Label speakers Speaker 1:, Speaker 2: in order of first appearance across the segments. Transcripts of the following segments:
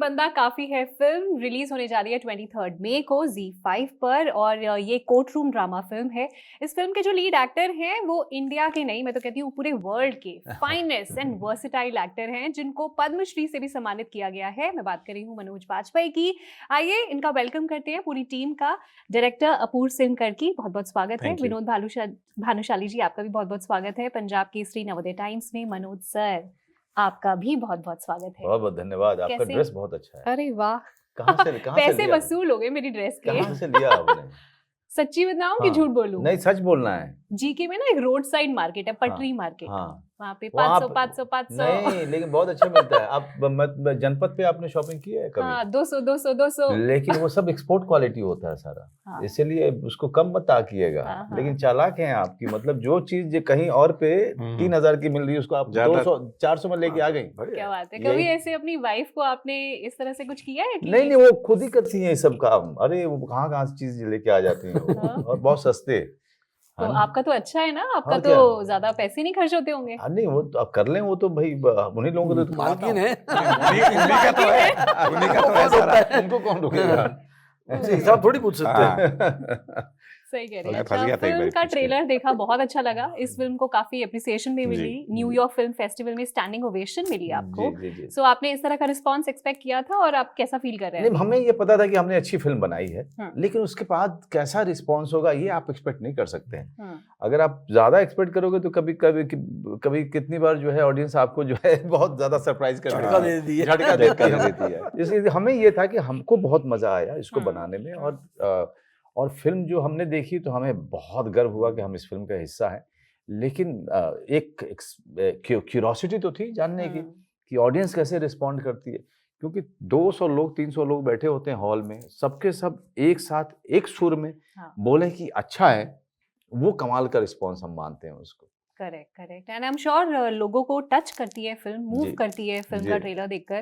Speaker 1: बंदा काफी है फिल्म रिलीज होने जा रही है 23 मई को ZEE5 पर और ये कोर्ट रूम ड्रामा फिल्म है। इस फिल्म के जो लीड एक्टर हैं वो इंडिया के नहीं, मैं तो कहती हूँ पूरे वर्ल्ड के फाइनेस्ट एंड वर्सेटाइल एक्टर हैं जिनको पद्मश्री से भी सम्मानित किया गया है। मैं बात कर रही हूँ मनोज बाजपेयी की। आइए इनका वेलकम करते हैं पूरी टीम का। डायरेक्टर अपूर्व सिंह कर्की, बहुत बहुत स्वागत है। विनोद भानुशाली जी, आपका भी बहुत बहुत स्वागत है। पंजाब केसरी, नवोदय टाइम्स में मनोज सर, आपका भी बहुत बहुत स्वागत है।
Speaker 2: बहुत बहुत धन्यवाद। आपका ड्रेस बहुत अच्छा है।
Speaker 1: अरे वाह,
Speaker 2: कहाँ से
Speaker 1: पैसे वसूल हो गए मेरी ड्रेस के।
Speaker 2: कहाँ से लिया आपने?
Speaker 1: सच्ची बताऊं कि झूठ बोलूं?
Speaker 2: नहीं, सच बोलना है।
Speaker 1: जीके में ना एक रोड साइड मार्केट है, पटरी मार्केट। वहाँ पे 500
Speaker 2: नहीं, लेकिन बहुत अच्छा मिलता है। आप जनपद पे आपने शॉपिंग की है कभी?
Speaker 1: हाँ, 200
Speaker 2: लेकिन वो सब एक्सपोर्ट क्वालिटी होता है सारा। हाँ। इसीलिए उसको कम मत आकिएगा। हाँ। लेकिन चालाक हैं आपकी, मतलब जो चीज कहीं और पे 3000 की मिल रही है उसको आप 200-400 में लेके आ गई।
Speaker 1: क्या बात है। कभी ऐसे अपनी वाइफ को आपने इस तरह से कुछ किया है?
Speaker 2: नहीं, वो खुद ही करती है सब काम। अरे वो कहाँ से चीज लेके आ जाती है और बहुत सस्ते।
Speaker 1: तो आपका तो अच्छा है ना, आपका तो ज्यादा पैसे नहीं खर्च होते होंगे।
Speaker 2: नहीं, वो तो आप कर लें, वो तो भाई उन्हीं लोगों को तो
Speaker 3: मालकिन है,
Speaker 2: उनको कौन रोकेगा?
Speaker 3: हिसाब थोड़ी पूछ सकते हैं।
Speaker 1: सही कह रहे हैं। अच्छा, फिल्म का ट्रेलर देखा, बहुत अच्छा लगा। इस फिल्म को काफी एप्रिसिएशन भी मिली, न्यूयॉर्क फिल्म फेस्टिवल में स्टैंडिंग ओवेशन मिली आपको। सो आपने इस तरह का रिस्पांस एक्सपेक्ट किया था और आप कैसा फील कर रहे हैं?
Speaker 2: नहीं, हमें ये पता था कि हमने अच्छी फिल्म बनाई है, लेकिन उसके बाद कैसा रिस्पांस होगा ये आप एक्सपेक्ट नहीं कर सकते हैं। अगर आप ज्यादा एक्सपेक्ट करोगे तो कभी कभी कभी कितनी बार जो है ऑडियंस आपको जो है बहुत ज्यादा सरप्राइज कर झटका देती है। इसलिए हमें ये था कि हमको बहुत मजा आया इसको बनाने में, और फिल्म जो हमने देखी तो हमें बहुत गर्व हुआ कि हम इस फिल्म का हिस्सा हैं। लेकिन एक क्यूरोसिटी तो थी जानने की कि ऑडियंस कैसे रिस्पॉन्ड करती है, क्योंकि 200 लोग 300 लोग बैठे होते हैं हॉल में, सबके सब एक साथ एक सुर में बोले कि अच्छा है, वो कमाल का रिस्पॉन्स हम मानते हैं उसको।
Speaker 1: Correct and I am sure लोगों को टच करती है फिल्म, मूव करती है फिल्म का ट्रेलर देखकर,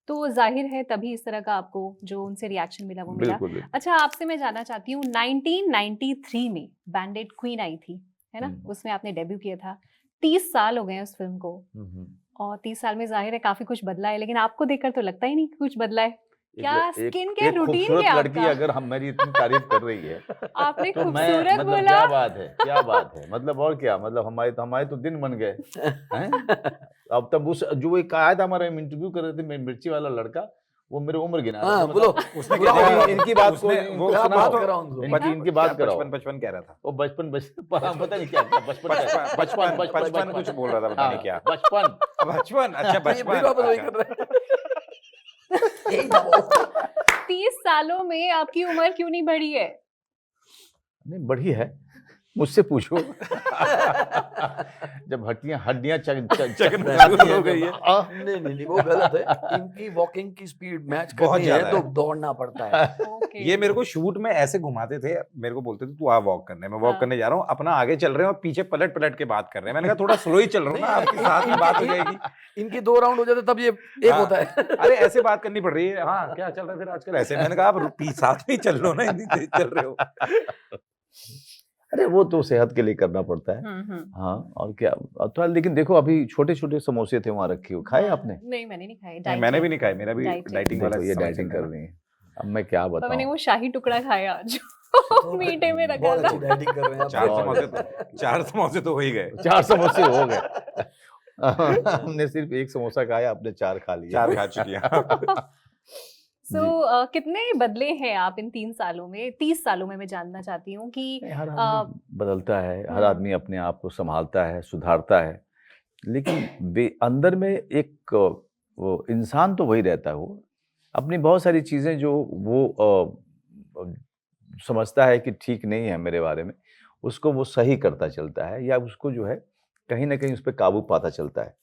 Speaker 1: तो जाहिर है तभी इस तरह का आपको जो उनसे रिएक्शन मिला वो मिला। अच्छा, आपसे मैं जानना चाहती हूँ, 1993 में बैंडेड क्वीन आई थी, है ना, उसमें आपने डेब्यू किया था। 30 साल हो गए उस फिल्म को, और 30 साल में जाहिर है काफी कुछ बदला है, लेकिन आपको देखकर तो लगता ही नहीं कुछ बदला है। क्या स्किन केयर रूटीन क्या आपका?
Speaker 2: लड़की अगर हम मेरी इतनी तारीफ कर रही है
Speaker 1: आपने
Speaker 2: तो
Speaker 1: खूबसूरत बोला।
Speaker 2: क्या बात है, मतलब और क्या, मतलब हमारे तो दिन बन गए हैं। अब तब उस जो एक आया था हमारा इंटरव्यू कर रहे थे, मिर्ची वाला लड़का, वो मेरे उम्र गिना रहा था।
Speaker 3: बोलो,
Speaker 2: उसने इनकी बात को इनकी बात कराओ।
Speaker 4: 55 कह रहा था
Speaker 2: वो बचपन पता नहीं क्या था,
Speaker 4: बचपन कुछ बोल रहा था, पता नहीं क्या। बचपन अच्छा, बचपन
Speaker 1: 30 सालों में आपकी उम्र क्यों नहीं बढ़ी है?
Speaker 2: नहीं बढ़ी है, मुझसे पूछो। जब हड्डियां चकनाचूर हो गई है।
Speaker 3: नहीं, वो गलत है। इनकी वॉकिंग की स्पीड मैच करनी है तो दौड़ना पड़ता है।
Speaker 4: ये मेरे को शूट में ऐसे घुमाते थे, मेरे को बोलते थे तू आ वॉक करने, मैं वॉक करने जा रहा हूँ, अपना आगे चल रहे हैं और पीछे पलट के बात कर रहे हैं। मैंने कहा थोड़ा स्लो ही चल रहा हूँ ना, आपके साथ में बात हो जाएगी।
Speaker 3: इनकी 2 राउंड हो जाते तब ये एक होता है।
Speaker 4: अरे ऐसे बात करनी पड़ रही है। हाँ, क्या चल रहा है फिर आजकल ऐसे? मैंने कहा आप साथ में ही चल लो ना, इतनी तेज चल रहे हो।
Speaker 2: अरे वो तो सेहत के लिए करना पड़ता है। हाँ, और क्या तो। लेकिन देखो अभी छोटे छोटे समोसे थे वहाँ रखे हुए, खाए आपने?
Speaker 1: नहीं, मैंने नहीं खाए।
Speaker 4: मैंने भी नहीं खाए, मेरा भी डाइटिंग वाला।
Speaker 2: ये डाइटिंग कर रही है, अब मैं क्या बताऊं।
Speaker 1: मैंने वो शाही टुकड़ा खाया जो मीठे में रखा था।
Speaker 3: डाइटिंग कर रहे हैं।
Speaker 4: 4 समोसे तो हो ही गए।
Speaker 2: 4 समोसे हो गए। हमने सिर्फ 1 समोसा खाया, आपने 4 खा लिया।
Speaker 4: 4 खा चुकी।
Speaker 1: कितने बदले हैं आप इन 3 सालों में, 30 सालों में? मैं जानना चाहती हूँ कि
Speaker 2: हर आदमी बदलता है, हर आदमी अपने आप को संभालता है, सुधारता है, लेकिन अंदर में एक वो इंसान तो वही रहता है। वो अपनी बहुत सारी चीजें जो वो समझता है कि ठीक नहीं है मेरे बारे में, उसको वो सही करता चलता है, या उसको जो है कहीं ना कहीं उस पर काबू पाता चलता है।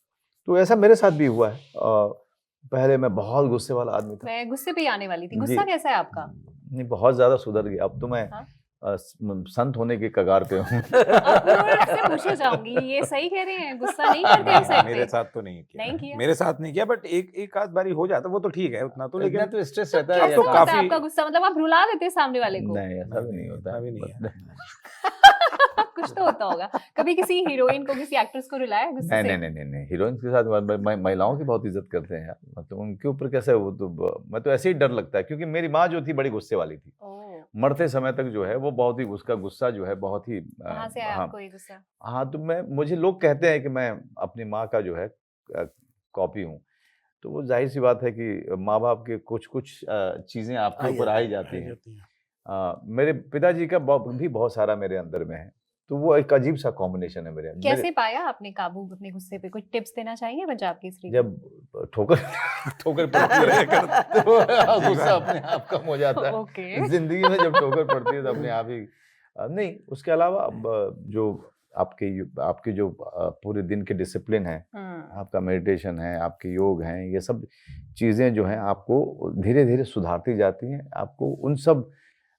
Speaker 2: तो ऐसा मेरे साथ भी हुआ है। पहले मैं बहुत गुस्से वाला आदमी था।
Speaker 1: मैं गुस्से पे आने वाली थी। गुस्सा कैसा है आपका?
Speaker 2: नहीं, बहुत ज्यादा सुधर गया। अब तो मैं संत होने के कगार पे हूँ।
Speaker 1: आपसे पूछना चाहूंगी, ये सही कह रहे हैं, गुस्सा नहीं करते हम साइड पे?
Speaker 4: मेरे साथ तो नहीं किया। मेरे साथ नहीं किया, बट एक आध बारी हो जाता, वो तो ठीक है उतना तो, लेकिन
Speaker 2: तो स्ट्रेस रहता है।
Speaker 1: तो काफी आपका गुस्सा, मतलब आप रुला देते सामने वाले को?
Speaker 2: नहीं, ऐसा भी नहीं होता।
Speaker 4: अभी नहीं है।
Speaker 1: कुछ तो होता होगा। कभी किसी हीरोइन को, किसी एक्ट्रेस को रुलाया गुस्से से?
Speaker 2: नहीं, हीरोइन के साथ महिलाओं की बहुत इज्जत करते हैं यार, मतलब उनके ऊपर कैसे, वो तो मैं तो ऐसे ही डर लगता है, क्योंकि मेरी माँ जो थी बड़ी गुस्से वाली थी, मरते समय तक जो है वो बहुत ही, उसका गुस्सा जो है बहुत ही
Speaker 1: कहाँ से आया
Speaker 2: हाँ
Speaker 1: आपको ये गुस्सा?
Speaker 2: हाँ, तो मुझे लोग कहते हैं कि मैं अपनी माँ का जो है कॉपी हूँ, तो वो जाहिर सी बात है कि माँ बाप के कुछ चीज़ें आपके ऊपर आ ही जाती हैं। मेरे पिताजी का भी बहुत सारा मेरे अंदर में है, तो वो एक अजीब सा कॉम्बिनेशन है मेरे।
Speaker 1: कैसे पाया आपने काबू अपने गुस्से पे? कुछ टिप्स देना चाहेंगे पंजाब केसरी?
Speaker 2: जब ठोकर पड़ती है तो गुस्सा अपने आप कम हो जाता है। जिंदगी में जब ठोकर पड़ती है तो अपने आप ही नहीं, उसके अलावा जो आपके जो पूरे दिन के डिसिप्लिन है, आपका मेडिटेशन है, आपके योग हैं, ये सब चीज़ें जो हैं आपको धीरे धीरे सुधारती जाती हैं। आपको उन सब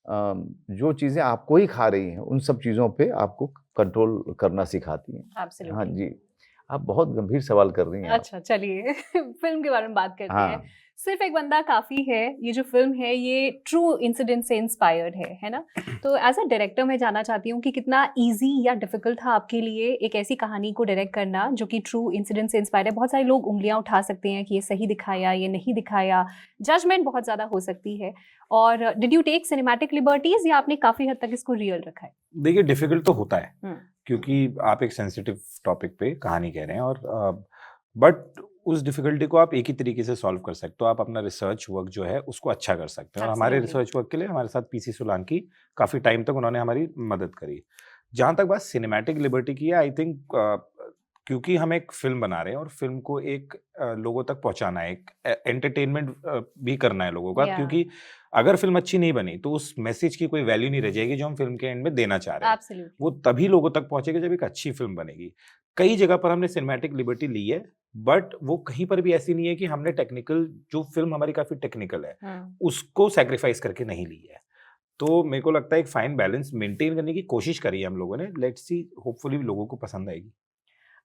Speaker 2: जो चीज़ें आपको ही खा रही हैं, उन सब चीज़ों पे आपको कंट्रोल करना सिखाती हैं। हाँ जी, आप बहुत गंभीर सवाल कर रही हैं।
Speaker 1: अच्छा, चलिए फिल्म के बारे में बात करते हैं। सिर्फ एक बंदा काफी है, ये जो फिल्म है ये ट्रू इंसिडेंट से इंस्पायर्ड है ना? तो एज अ डायरेक्टर मैं जानना चाहती हूँ कि कितना इजी या डिफिकल्ट था आपके लिए एक ऐसी कहानी को डायरेक्ट करना जो कि ट्रू इंसिडेंट से इंस्पायर्ड है। बहुत सारे लोग उंगलियां उठा सकते हैं कि ये सही दिखाया, ये नहीं दिखाया, जजमेंट बहुत ज्यादा हो सकती है। और did you take cinematic liberties या आपने काफी हद तक इसको रियल रखा है?
Speaker 4: देखिए, डिफिकल्ट तो होता है क्योंकि आप एक सेंसिटिव टॉपिक पे कहानी कह रहे हैं, और बट उस डिफिकल्टी को आप एक ही तरीके से सॉल्व कर सकते हो। आप अपना रिसर्च वर्क जो है उसको अच्छा कर सकते हैं, और हमारे रिसर्च वर्क के लिए हमारे साथ पीसी सोलांकी काफ़ी टाइम तक उन्होंने हमारी मदद करी। जहाँ तक बात सिनेमैटिक लिबर्टी की है, आई थिंक क्योंकि हम एक फिल्म बना रहे हैं और फिल्म को एक लोगों तक पहुंचाना है, एक एंटरटेनमेंट भी करना है लोगों का, क्योंकि अगर फिल्म अच्छी नहीं बनी तो उस मैसेज की कोई वैल्यू नहीं रह जाएगी जो हम फिल्म के एंड में देना चाह रहे हैं। वो तभी लोगों तक पहुंचेगा जब एक अच्छी फिल्म बनेगी। कई जगह पर हमने सिनेमैटिक लिबर्टी ली है, बट वो कहीं पर भी ऐसी नहीं है कि हमने टेक्निकल, जो फिल्म हमारी काफी टेक्निकल है, उसको सैक्रिफाइस करके नहीं ली है। तो मेरे को लगता है एक फाइन बैलेंस मेंटेन करने की कोशिश करी है हम लोगों ने। लेट्स सी, होपफुली लोगों को पसंद आएगी।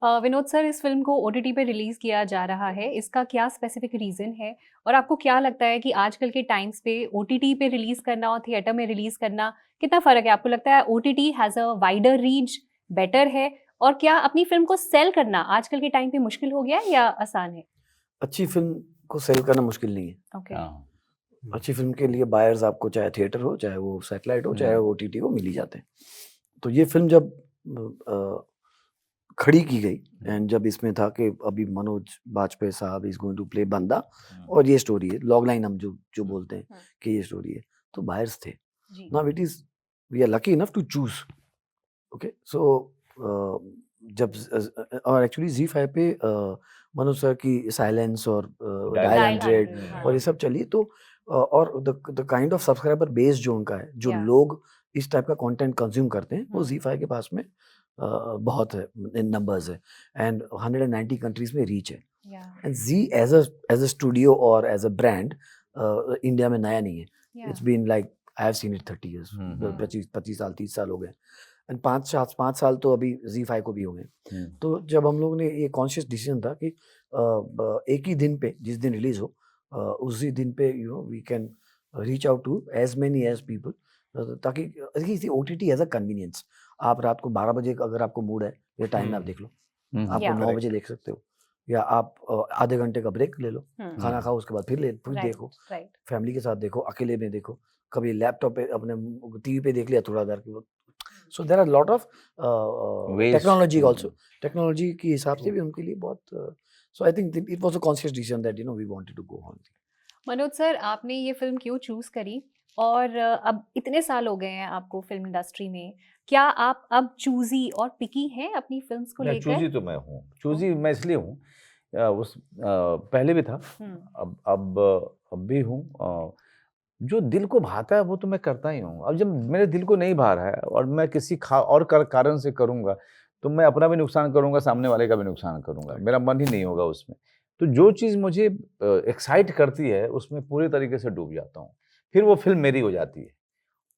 Speaker 1: विनोद सर, इस फिल्म को ओटीटी पे रिलीज किया जा रहा है, इसका क्या स्पेसिफिक रीजन है? और आपको क्या लगता है कि आजकल के टाइम्स पे ओटीटी पे रिलीज करना और थिएटर में रिलीज करना कितना फर्क है? आपको लगता है OTT has a wider reach, better है? और क्या अपनी फिल्म को सेल करना आजकल के टाइम पे मुश्किल हो गया है या आसान है?
Speaker 3: अच्छी फिल्म को सेल करना मुश्किल नहीं है।
Speaker 1: ओके।
Speaker 3: अच्छी फिल्म के लिए बायर्स आपको चाहे थिएटर हो, चाहे वो सैटेलाइट हो, चाहे ओटीटी हो, मिल ही जाते हैं। तो ये फिल्म जब खड़ी की गई एंड जब इसमें था कि अभी मनोज बाजपेयी साहब इज गोइंग टू प्ले बंदा, और ये स्टोरी है, लॉग लाइन हम जो बोलते हैं कि ये स्टोरी है, तो बायर्स थे। Now it is, we are lucky enough to choose. Okay, so जब और एक्चुअली ZEE5 पे मनोज सर की साइलेंस और डायल 100 और ये सब चली, तो और the kind of subscriber base जो उनका है, जो लोग इस टाइप का कंटेंट कंज्यूम करते हैं, वो ZEE5 के पास में बहुत है, इन नंबर्स है, एंड 190 कंट्रीज में रीच है। And Zee as a studio और एज अ ब्रांड इंडिया में नया नहीं है। It's been like I have seen it 30 years, 25 साल 30 साल हो गए, एंड 5 साल तो अभी ZEE5 को भी हो गए। तो जब हम लोग ने ये कॉन्शियस डिसीजन था कि एक ही दिन पे, जिस दिन रिलीज हो उसी दिन पे we can reach out to as many as people, ताकि OTT एज अ कन्वीनियंस। आप रात को 12 बजे अगर आपको मूड है, ये टाइम में आप देख लो, आपको 9 बजे देख सकते हो, या आप आधे घंटे का ब्रेक ले लो, खाना खाओ, उसके बाद फिर देखो, फैमिली के साथ देखो, अकेले में देखो, कभी लैपटॉप पे अपने टीवी पे देख लिया थोड़ा देर के। So there are lot of technology also, technology के हिसाब से भी उनके लिए बहुत, so I think it was a conscious decision that we wanted to go on.
Speaker 1: Manoj sir, आपने ये फिल्म क्यों चूज करी? और अब इतने साल हो गए हैं आपको फिल्म इंडस्ट्री में, क्या आप अब चूजी और पिकी हैं अपनी फिल्म्स को लेकर?
Speaker 2: चूजी तो मैं हूँ, चूजी मैं इसलिए हूँ, उस पहले भी था, अब भी हूँ। जो दिल को भाता है वो तो मैं करता ही हूँ। अब जब मेरे दिल को नहीं भा रहा है और मैं किसी और कारण से करूँगा, तो मैं अपना भी नुकसान करूँगा, सामने वाले का भी नुकसान करूँगा, मेरा मन ही नहीं होगा उसमें। तो जो चीज़ मुझे एक्साइट करती है उसमें पूरे तरीके से डूब जाता हूँ, फिर वो फिल्म मेरी हो जाती है।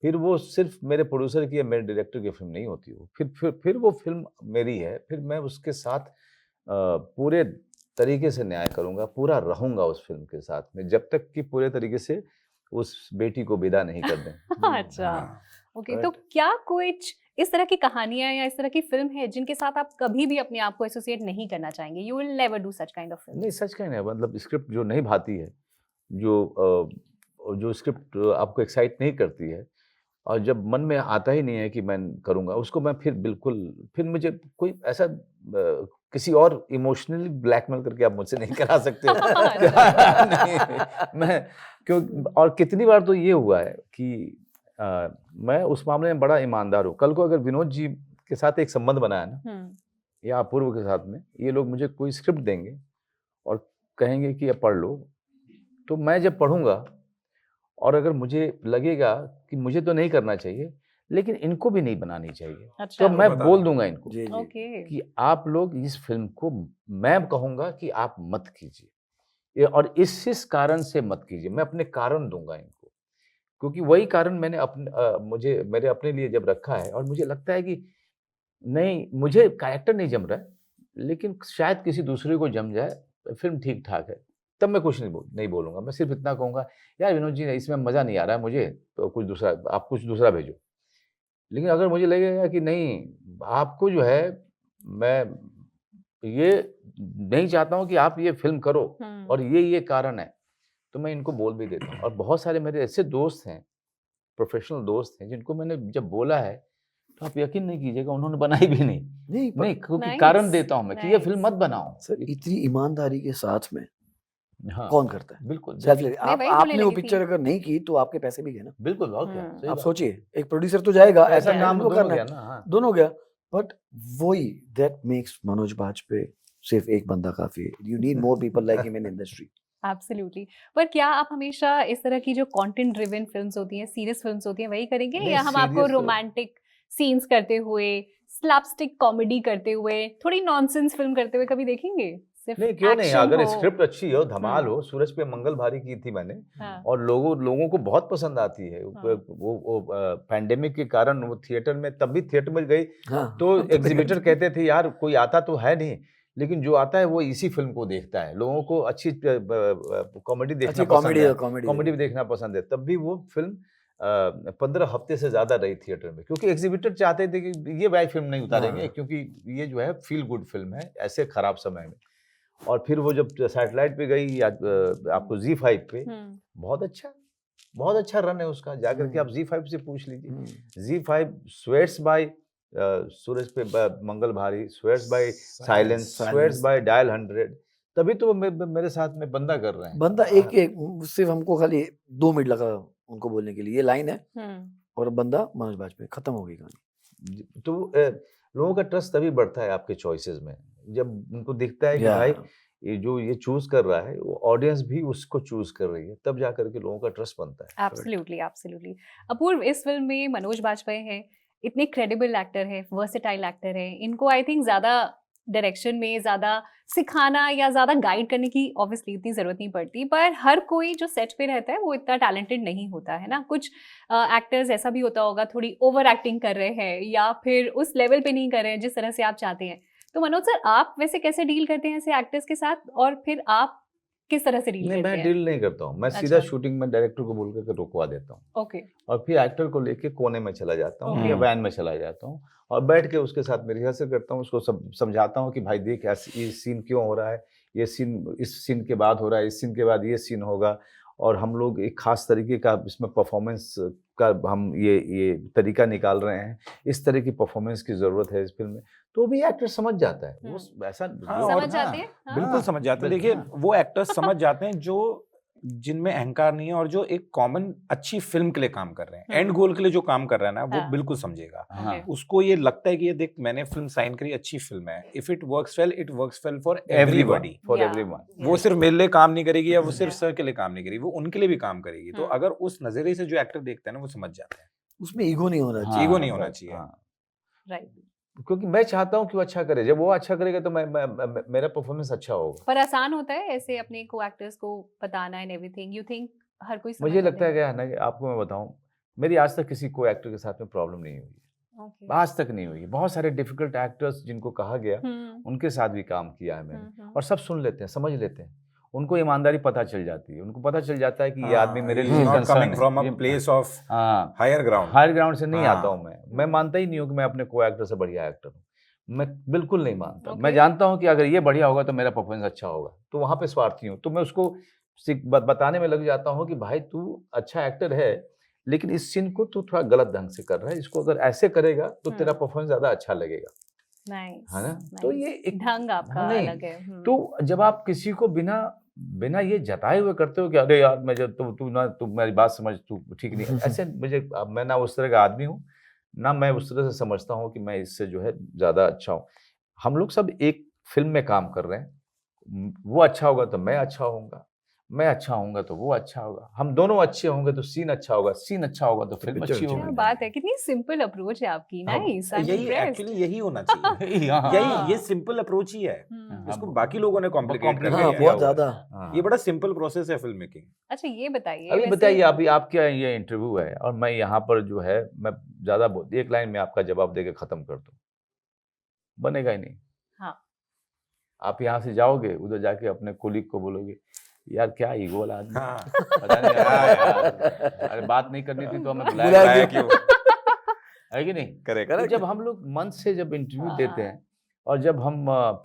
Speaker 2: फिर वो सिर्फ मेरे प्रोड्यूसर की या मेरे डायरेक्टर की फिल्म नहीं होती, वो फिर वो फिल्म मेरी है। फिर मैं उसके साथ पूरे तरीके से न्याय करूँगा, पूरा रहूँगा उस फिल्म के साथ में, जब तक कि पूरे तरीके से उस बेटी को विदा नहीं कर दें।
Speaker 1: अच्छा, ओके। तो क्या कुछ इस तरह की कहानियां या इस तरह की फिल्म है जिनके साथ आप कभी भी अपने आप को एसोसिएट नहीं करना चाहेंगे? You will never do such kind of film.
Speaker 2: नहीं, सच कहना है, मतलब स्क्रिप्ट जो नहीं भाती है, जो स्क्रिप्ट आपको एक्साइट नहीं करती है, और जब मन में आता ही नहीं है कि मैं करूँगा, उसको मैं फिर मुझे कोई ऐसा किसी और इमोशनली ब्लैकमेल करके आप मुझसे नहीं करा सकते हो। नहीं, मैं क्यों, और कितनी बार तो ये हुआ है कि मैं उस मामले में बड़ा ईमानदार हूँ। कल को अगर विनोद जी के साथ एक संबंध बनाया ना, या अपूर्व के साथ में, ये लोग मुझे कोई स्क्रिप्ट देंगे और कहेंगे कि ये पढ़ लो, तो मैं जब पढ़ूंगा और अगर मुझे लगेगा कि मुझे तो नहीं करना चाहिए, लेकिन इनको भी नहीं बनानी चाहिए,
Speaker 1: अच्छा।
Speaker 2: तो मैं बोल दूंगा इनको
Speaker 3: जी जी
Speaker 1: ओके।
Speaker 2: कि आप लोग इस फिल्म को, मैं कहूंगा कि आप मत कीजिए, ये और इस कारण से मत कीजिए। मैं अपने कारण दूंगा इनको, क्योंकि वही कारण मैंने मुझे मेरे अपने लिए जब रखा है, और मुझे लगता है कि नहीं, मुझे कैरेक्टर नहीं जम रहा है, लेकिन शायद किसी दूसरे को जम जाए, फिल्म ठीक ठाक है, तब मैं कुछ नहीं बोलूँगा। मैं सिर्फ इतना कहूँगा, यार विनोद जी इसमें मज़ा नहीं आ रहा है मुझे, तो आप कुछ दूसरा भेजो। लेकिन अगर मुझे लगेगा कि नहीं, आपको जो है, मैं ये नहीं चाहता हूँ कि आप ये फ़िल्म करो, और ये कारण है, तो मैं इनको बोल भी देता हूँ। और बहुत सारे मेरे ऐसे दोस्त हैं, प्रोफ़ेशनल दोस्त हैं, जिनको मैंने जब बोला है, तो आप यकीन नहीं कीजिएगा, उन्होंने बनाई भी नहीं। नहीं, क्योंकि कारण देता हूँ मैं कि ये फ़िल्म मत बनाओ।
Speaker 3: सर, इतनी ईमानदारी के साथ में
Speaker 2: हाँ,
Speaker 3: कौन करता है?
Speaker 2: बिल्कुल,
Speaker 3: सेल्फलेस।
Speaker 1: मैं वही बोलने
Speaker 3: आपने वो
Speaker 1: लगी थी।
Speaker 3: पिक्चर अगर नहीं की तो आपके पैसे भी गए ना।
Speaker 2: बिल्कुल, और क्या, सही
Speaker 3: आप
Speaker 2: बात।
Speaker 3: सोचिए, एक प्रोड्यूसर तो जाएगा,
Speaker 2: ऐसा
Speaker 3: एक्टर
Speaker 2: नाम
Speaker 3: को
Speaker 2: दोनों
Speaker 3: करना
Speaker 2: गया
Speaker 3: है,
Speaker 2: ना, हाँ।
Speaker 3: दोनों गया, बट वही दैट मेक्स मनोज बाजपेयी, सिर्फ एक बंदा काफी है। You need more people like him in industry.
Speaker 1: Absolutely. पर क्या आप हमेशा इस तरह की जो कंटेंट ड्रिवन फिल्म्स होती हैं, सीरियस फिल्म्स होती हैं, वही करेंगे,
Speaker 2: नहीं,
Speaker 1: या हम आपको
Speaker 2: serious तो-
Speaker 1: रोमांटिक सीन्स करते हुए, स्लैपस्टिक कॉमेडी करते हुए, थोड़ी नॉनसेंस फिल्म करते हुए कभी देखेंगे? सिर्फ
Speaker 2: नहीं, क्यों नहीं,
Speaker 1: action
Speaker 2: अगर
Speaker 1: हो।
Speaker 2: स्क्रिप्ट अच्छी हो, धमाल हो। सूरज पे मंगल भारी की थी मैंने,
Speaker 1: हाँ,
Speaker 2: और लोगों को बहुत पसंद आती है।
Speaker 1: हाँ।
Speaker 2: वो पैंडेमिक के कारण वो थिएटर में, तब भी थिएटर में गई,
Speaker 3: हाँ,
Speaker 2: तो एग्जीबिटर कहते थे यार कोई आता तो है नहीं, लेकिन जो आता है वो इसी फिल्म को देखता है। लोगों को अच्छी कॉमेडी देखना
Speaker 3: अच्छी
Speaker 2: पसंद है,
Speaker 3: कॉमेडी
Speaker 2: कॉमेडी भी देखना पसंद है। तब भी वो फिल्म 15 हफ्ते से ज्यादा रही थिएटर में, क्योंकि एग्जीबिटर चाहते थे कि ये भाई फिल्म नहीं उतारेंगे,
Speaker 3: हाँ।
Speaker 2: क्योंकि ये जो है फील गुड फिल्म है ऐसे खराब समय में। और फिर वो जब सैटेलाइट पे गई, या आपको Z5 पे, बहुत अच्छा रन है उसका। जाकर के आप Z5 से पूछ लीजिए। Z5 sweats bye Suraj Pe Mangal Bhari, sweats by silence, sweats by dial 100। तभी तो वो मेरे साथ में बंदा कर रहे हैं।
Speaker 3: बंदा एक सिर्फ हमको खाली 2 मिनट लगा उनको बोलने के लिए, ये लाइन है, और बंदा मनोज बाजपेयी, खत्म हो गई कहानी।
Speaker 2: तो लोगों का ट्रस्ट तभी बढ़ता है आपके चॉइसेस में, जब उनको दिखता है कि
Speaker 3: या
Speaker 2: भाई ये चूज कर रहा है, वो ऑडियंस भी उसको चूज कर रही है, तब जाकर के लोगों का ट्रस्ट बनता है।
Speaker 1: Absolutely, absolutely. अपूर्व, इस फिल्म में मनोज बाजपेयी हैं, इतने क्रेडिबल एक्टर हैं, वर्सेटाइल एक्टर हैं, इनको आई थिंक ज़्यादा डायरेक्शन में ज़्यादा सिखाना या ज़्यादा गाइड करने की ऑब्वियसली इतनी ज़रूरत नहीं पड़ती, पर हर कोई जो सेट पे रहता है वो इतना टैलेंटेड नहीं होता है ना। कुछ एक्टर्स ऐसा भी होता होगा, थोड़ी ओवर एक्टिंग कर रहे हैं, या फिर उस लेवल पे नहीं कर रहे हैं जिस तरह से आप चाहते हैं। तो मनोज सर, आप वैसे कैसे डील करते हैं ऐसे एक्टर्स के साथ, और फिर आप किस तरह से डील
Speaker 2: नहीं,
Speaker 1: करते
Speaker 2: मैं
Speaker 1: हैं?
Speaker 2: डील नहीं करता हूँ, मैं सीधा
Speaker 1: अच्छा।
Speaker 2: शूटिंग में डायरेक्टर को बोल करके रुकवा देता हूँ,
Speaker 1: ओके।
Speaker 2: और फिर एक्टर को लेके कोने में चला जाता हूँ,
Speaker 1: ओके।
Speaker 2: या वैन में चला जाता हूँ, और बैठ के उसके साथ में रिहर्सल करता हूँ, उसको समझाता हूँ कि भाई देख, ये सीन क्यों हो रहा है, ये सीन इस सीन के बाद हो रहा है, इस सीन के बाद ये सीन होगा, और हम लोग एक खास तरीके का इसमें परफॉर्मेंस का हम ये तरीका निकाल रहे हैं, इस तरह की परफॉर्मेंस की जरूरत है इस फिल्म में। तो भी एक्टर समझ जाता है, वो ऐसा
Speaker 1: समझ जाते हैं। हाँ।
Speaker 4: बिल्कुल समझ जाते हैं।
Speaker 2: बिल्कुल,
Speaker 4: देखिए,
Speaker 2: हाँ।
Speaker 4: वो एक्टर्स समझ जाते हैं जो जिनमें अहंकार नहीं है, और जो एक कॉमन अच्छी फिल्म के लिए काम कर रहे हैं, एंड गोल के लिए जो काम कर रहा है ना, वो
Speaker 1: हाँ।
Speaker 4: बिल्कुल समझेगा।
Speaker 2: हाँ,
Speaker 4: उसको ये लगता है कि ये देख, मैंने फिल्म साइन करी, अच्छी फिल्म है, if it works well, it works well for everybody.
Speaker 2: For
Speaker 1: Yeah.
Speaker 2: Everyone.
Speaker 4: वो सिर्फ मेरे लिए काम नहीं करेगी, या वो सिर्फ
Speaker 1: Yeah.
Speaker 4: सर के लिए काम नहीं करेगी, वो उनके लिए भी काम करेगी। तो अगर उस नजरिए से जो एक्टर देखता है ना, वो समझ जाता है।
Speaker 3: उसमें ईगो नहीं होना चाहिए।
Speaker 4: ईगो नहीं होना चाहिए।
Speaker 1: राइट।
Speaker 2: क्योंकि मैं चाहता हूँ कि वो अच्छा करे, जब वो अच्छा करेगा तो मेरा परफॉर्मेंस अच्छा होगा।
Speaker 1: पर आसान होता है ऐसे अपने को एक्टर्स को बताना एंड एवरीथिंग? यू थिंक हर कोई समझ
Speaker 2: मुझे
Speaker 1: जाता
Speaker 2: लगता है क्या है ना, कि आपको मैं बताऊं, मेरी आज तक किसी को एक्टर के साथ में प्रॉब्लम नहीं हुई,
Speaker 1: ओके।
Speaker 2: आज तक नहीं हुई। बहुत सारे डिफिकल्ट एक्टर्स जिनको कहा गया, उनके साथ भी काम किया है मैंने, और सब सुन लेते हैं, समझ लेते हैं, उनको ईमानदारी पता चल जाती है, उनको पता चल जाता है कि ये आदमी मेरे लिए
Speaker 4: not
Speaker 2: concern
Speaker 4: coming from a place of
Speaker 2: हाँ
Speaker 4: हायर ग्राउंड।
Speaker 2: हायर ग्राउंड से नहीं
Speaker 4: हाँ।
Speaker 2: आता हूँ मैं मानता ही नहीं हूँ कि मैं अपने को एक्टर से बढ़िया एक्टर हूँ, मैं बिल्कुल नहीं मानता।
Speaker 1: Okay.
Speaker 2: मैं जानता हूँ कि अगर ये बढ़िया होगा तो मेरा परफॉर्मेंस अच्छा होगा, तो वहाँ पे स्वार्थी हूँ, तो मैं उसको बताने में लग जाता हूँ कि भाई तू अच्छा एक्टर है लेकिन इस सीन को तू थोड़ा गलत ढंग से कर रहा है, इसको अगर ऐसे करेगा तो तेरा परफॉर्मेंस ज्यादा अच्छा लगेगा, है ना। तो ये एक
Speaker 1: ढंग आपका
Speaker 2: नहीं,
Speaker 1: अलग है।
Speaker 2: तो जब आप किसी को बिना ये जताए हुए करते हो कि अरे यार मैं जब तू मेरी बात समझ, तू ठीक नहीं, ऐसे मैं ना उस तरह का आदमी हूँ, ना मैं उस तरह से समझता हूँ कि मैं इससे जो है ज्यादा अच्छा हूँ। हम लोग सब एक फिल्म में काम कर रहे हैं, वो अच्छा होगा तो मैं अच्छा होऊंगा, मैं अच्छा होऊंगा तो वो अच्छा होगा, हम दोनों अच्छे होंगे तो सीन अच्छा होगा, सीन अच्छा होगा तो फिल्म अच्छी
Speaker 1: क्या
Speaker 2: होगी।
Speaker 1: बात है, कितनी सिंपल अप्रोच है आपकी। नाइस, आई एम
Speaker 4: यही
Speaker 1: इम्प्रेस्ड।
Speaker 4: एक्चुअली यही होना चाहिए। ये सिंपल अप्रोच ही है, इसको बाकी लोगों ने कॉम्प्लिकेट कर दिया
Speaker 3: हाँ,
Speaker 4: है।
Speaker 3: बहुत ज्यादा।
Speaker 4: ये बड़ा सिंपल प्रोसेस है फिल्म मेकिंग।
Speaker 1: अच्छा ये बताइए,
Speaker 2: अभी
Speaker 1: वैसे
Speaker 2: बताइए अभी आपका ये इंटरव्यू है और मैं यहाँ पर जो है मैं ज्यादा एक लाइन में आपका जवाब देके खत्म कर दूं, बनेगा ही नहीं।
Speaker 1: हाँ।
Speaker 2: आप यहाँ से जाओगे, उधर जाके अपने कोलीग को बोलोगे यार क्या ईगो वाला आदमी,
Speaker 4: हाँ।
Speaker 2: पता नहीं यार, अरे बात नहीं करनी थी तो हमें
Speaker 3: बुलाया
Speaker 2: बुलाया
Speaker 3: क्यों?
Speaker 2: है कि नहीं।
Speaker 4: करेक्ट।
Speaker 2: तो जब हम लोग मन से जब इंटरव्यू देते हैं और जब हम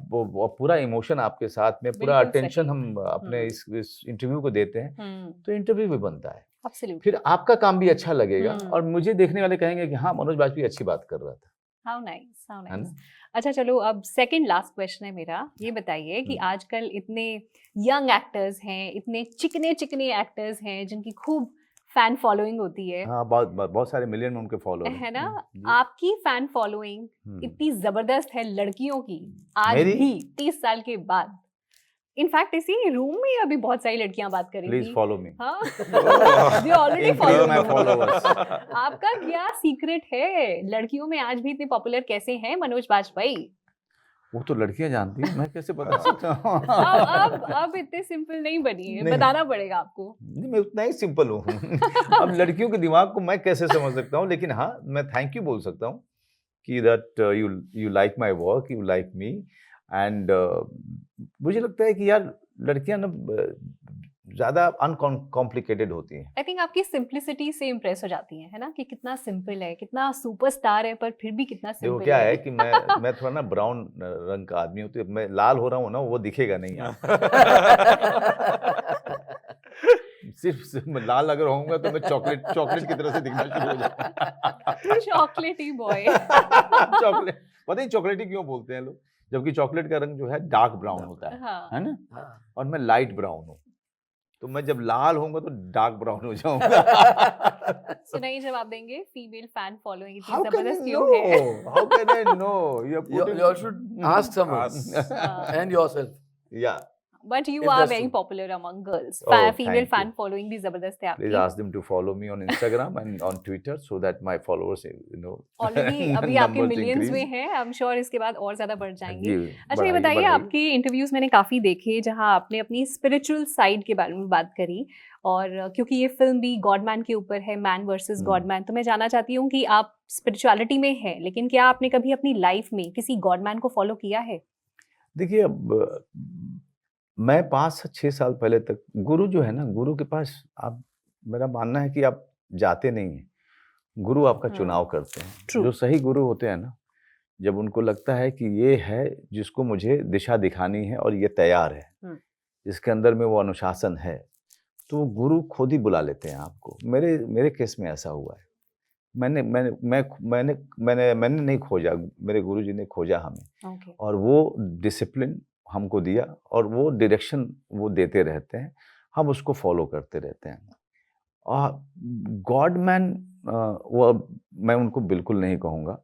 Speaker 2: वो पूरा इमोशन आपके साथ में, पूरा
Speaker 1: बिल्कुल
Speaker 2: अटेंशन
Speaker 1: सही।
Speaker 2: हम अपने इस इंटरव्यू को देते हैं, तो इंटरव्यू भी बनता है,
Speaker 1: एब्सोल्युटली।
Speaker 2: फिर आपका काम भी अच्छा लगेगा और मुझे देखने वाले कहेंगे कि हाँ मनोज बाजपेयी अच्छी बात कर रहा था।
Speaker 1: हाउ नाइस, हाउ
Speaker 2: है
Speaker 1: नाइस।
Speaker 2: ना?
Speaker 1: अच्छा चलो, अब सेकंड लास्ट क्वेश्चन है मेरा। ये बताइए कि आजकल इतने यंग एक्टर्स हैं, इतने चिकने चिकने एक्टर्स हैं जिनकी खूब फैन फॉलोइंग होती है,
Speaker 2: हाँ बहुत सारे मिलियन में उनके फॉलोअर
Speaker 1: है ना।
Speaker 2: जी।
Speaker 1: आपकी फैन फॉलोइंग इतनी जबरदस्त है लड़कियों की आज
Speaker 2: मेरी?
Speaker 1: भी 30 साल के बाद। इनफैक्ट इसी रूम में अभी बहुत सारी लड़कियां बात कर रही
Speaker 2: प्लीज
Speaker 1: थी।
Speaker 2: फॉलो मी,
Speaker 1: हाँ, they already follow
Speaker 2: my
Speaker 1: you.
Speaker 2: Followers.
Speaker 1: आपका क्या सीक्रेट है, लड़कियों में आज भी इतने पॉपुलर कैसे हैं मनोज बाजपेयी?
Speaker 2: वो तो लड़कियां जानती हैं, मैं कैसे बता सकता हूँ।
Speaker 1: अब इतने सिंपल नहीं बनिए,
Speaker 2: नहीं।
Speaker 1: बताना पड़ेगा आपको।
Speaker 2: नहीं, मैं उतना ही सिंपल हूँ। अब लड़कियों के दिमाग को मैं कैसे समझ सकता हूँ, लेकिन हाँ मैं थैंक यू बोल सकता हूँ कि that you like my work, you like me, and मुझे लगता है कि यार लड़कियां ना ज्यादा अनकॉम्प्लिकेटेड होती हैं।
Speaker 1: आई थिंक आपकी सिंप्लिसिटी से इम्प्रेस हो जाती है ना, कि कितना सिंपल है, कितना सुपरस्टार है पर फिर भी कितना
Speaker 2: देखो
Speaker 1: सिंपल
Speaker 2: क्या है कि मैं थोड़ा ना ब्राउन रंग का आदमी हूँ, तो मैं लाल हो रहा हूँ ना वो दिखेगा नहीं आपको। सिर्फ मैं लाल अगर होऊंगा तो मैं चॉकलेट की तरह से दिखना शुरू हो जाएगा।
Speaker 1: चॉकलेटी बॉय।
Speaker 2: चॉकलेट, पता नहीं चॉकलेटी क्यों बोलते हैं लोग, जबकि चॉकलेट का रंग जो है डार्क ब्राउन होता है ना, और मैं लाइट ब्राउन हूँ, तो मैं जब लाल होऊंगा तो डार्क ब्राउन हो जाऊंगा।
Speaker 1: सुनाइए जवाब देंगे, फीमेल फैन फॉलोइंग इतनी
Speaker 2: How can
Speaker 1: जबरदस्त
Speaker 2: I
Speaker 1: क्यों है?
Speaker 2: know? How can I know?
Speaker 3: You should ask someone and yourself.
Speaker 2: Yeah.
Speaker 1: But you
Speaker 3: If
Speaker 1: are
Speaker 3: that's
Speaker 1: very
Speaker 3: true.
Speaker 1: popular among girls.
Speaker 2: Oh,
Speaker 1: Female
Speaker 2: thank
Speaker 1: fan
Speaker 2: you.
Speaker 1: following भी जबरदस्त है
Speaker 2: Please
Speaker 1: आपकी।
Speaker 2: ask them to follow me on Instagram and on Twitter so that my followers,
Speaker 1: already अभी आपके
Speaker 2: numbers
Speaker 1: millions
Speaker 2: increase.
Speaker 1: में हैं, I am sure इसके बाद और ज्यादा बढ़ जाएंगे।
Speaker 2: जी,
Speaker 1: अच्छा ये बताइए, आपके इंटरव्यूज मैंने काफी देखे जहां आपने अपनी स्पिरिचुअल साइड के बारे में बात करी, और क्योंकि ये फिल्म भी गॉडमैन के ऊपर है, मैन वर्सेस गॉडमैन, तो मैं जानना चाहती हूँ कि आप स्पिरिचुअलिटी में हैं, लेकिन क्या आपने कभी अपनी लाइफ में किसी गॉडमैन को फॉलो किया है?
Speaker 2: देखिए अब मैं 5 से 6 साल पहले तक, गुरु जो है ना, गुरु के पास आप, मेरा मानना है कि आप जाते नहीं हैं, गुरु आपका चुनाव करते हैं।
Speaker 1: True.
Speaker 2: जो सही गुरु होते हैं ना, जब उनको लगता है कि ये है जिसको मुझे दिशा दिखानी है और ये तैयार है, जिसके अंदर में वो अनुशासन है, तो गुरु खुद ही बुला लेते हैं आपको। मेरे केस में ऐसा हुआ है। मैंने नहीं खोजा, मेरे गुरुजी ने खोजा हमें।
Speaker 1: Okay.
Speaker 2: और वो डिसिप्लिन हमको दिया और वो डायरेक्शन वो देते रहते हैं, हम उसको फॉलो करते रहते हैं। और गॉड मैन वो मैं उनको बिल्कुल नहीं कहूँगा,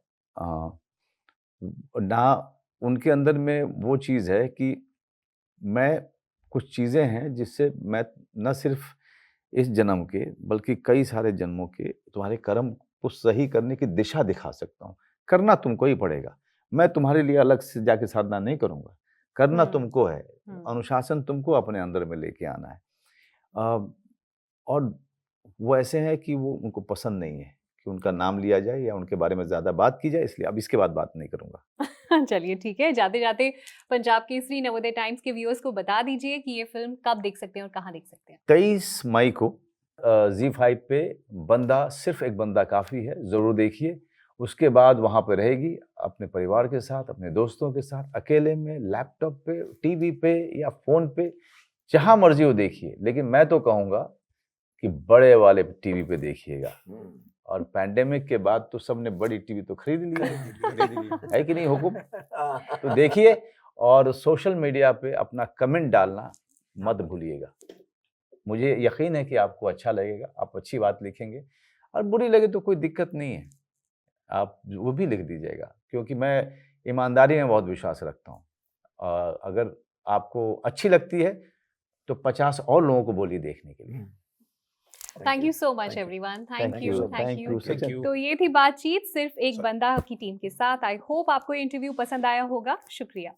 Speaker 2: ना उनके अंदर में वो चीज़ है कि मैं कुछ चीज़ें हैं जिससे मैं न सिर्फ इस जन्म के बल्कि कई सारे जन्मों के तुम्हारे कर्म को सही करने की दिशा दिखा सकता हूँ। करना तुमको ही पड़ेगा, मैं तुम्हारे लिए अलग से जाके साधना नहीं करूँगा, करना तुमको है, अनुशासन तुमको अपने अंदर में लेके आना है। और वो ऐसे हैं कि वो उनको पसंद नहीं है कि उनका नाम लिया जाए या उनके बारे में ज़्यादा बात की जाए, इसलिए अब इसके बाद बात नहीं करूँगा।
Speaker 1: चलिए ठीक है, जाते जाते पंजाब केसरी, नवोदय टाइम्स के व्यूअर्स को बता दीजिए कि ये फिल्म कब देख सकते हैं और कहाँ देख सकते हैं।
Speaker 2: 23 मई को ZEE5 पे बंदा, सिर्फ एक बंदा काफ़ी है, ज़रूर देखिए। उसके बाद वहाँ पे रहेगी अपने परिवार के साथ, अपने दोस्तों के साथ, अकेले में, लैपटॉप पे, टीवी पे या फ़ोन पे, जहाँ मर्जी हो देखिए। लेकिन मैं तो कहूँगा कि बड़े वाले टीवी पे देखिएगा। और पैंडेमिक के बाद तो सबने बड़ी टीवी तो खरीद ली है कि नहीं हुकुम? तो देखिए और सोशल मीडिया पे अपना कमेंट डालना मत भूलिएगा। मुझे यकीन है कि आपको अच्छा लगेगा, आप अच्छी बात लिखेंगे, और बुरी लगे तो कोई दिक्कत नहीं है, आप वो भी लिख दीजिएगा, क्योंकि मैं ईमानदारी में बहुत विश्वास रखता हूँ। और अगर आपको अच्छी लगती है तो 50 और लोगों को बोलिए देखने के लिए।
Speaker 1: Thank you so much everyone, thank you, thank you.
Speaker 2: Sachin.
Speaker 1: तो ये थी बातचीत सिर्फ एक
Speaker 4: Sorry.
Speaker 1: बंदा की टीम के साथ। आई होप आपको ये इंटरव्यू पसंद आया होगा। शुक्रिया।